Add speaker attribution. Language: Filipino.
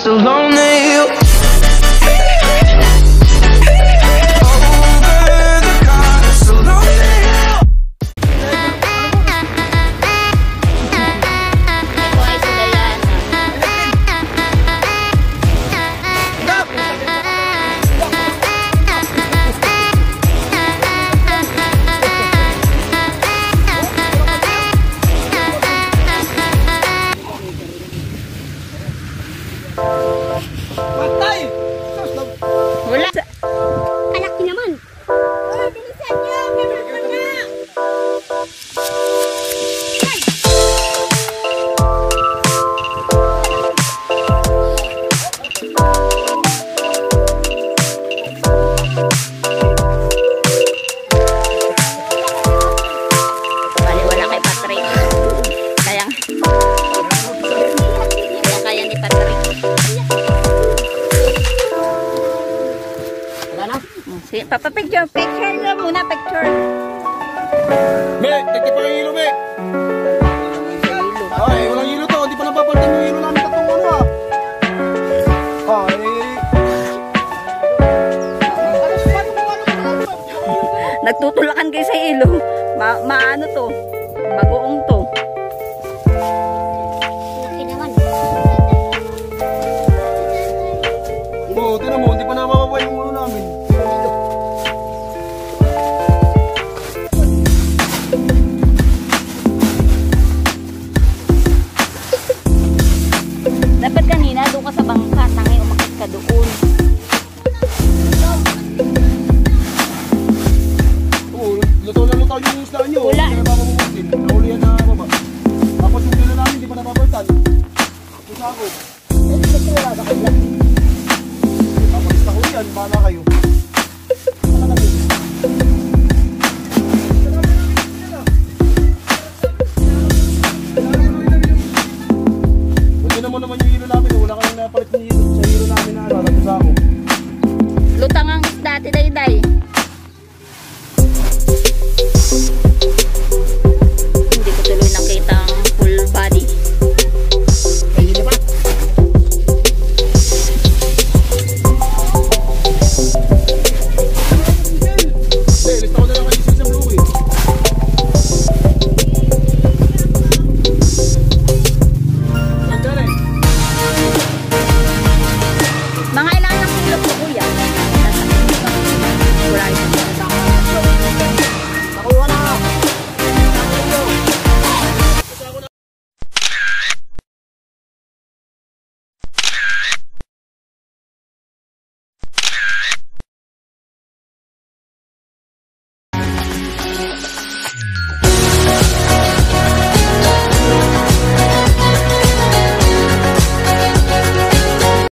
Speaker 1: so lonely.
Speaker 2: Wala. Anak niya naman. Ay, bilisan niyo. Bilisan niyo. Bali, wala kay Patrick. Sayang. Kaya ni Patrick. Si Papa picture na muna, picture.
Speaker 3: Me, tagti pa yung hilo, me. Ay, walang hilo to. Hindi pa napapalitan yung hilo namin katong ano ah. Ay.
Speaker 2: Nagtutulakan kayo sa ilong. Maano to? Bagoong to.
Speaker 3: Oo, tinan mo. Hindi pa namamabay yung ulo namin.
Speaker 2: Dapat kanina doon ka sa bangka, tangay umakit ka doon.
Speaker 3: Oo, lutaw na lutaw yung isla nyo.
Speaker 2: Wala.
Speaker 3: Hindi na mamamutin. Nahulihan na baba. Tapos yung hilo namin, hindi pa napapalitan. Ito sa ako.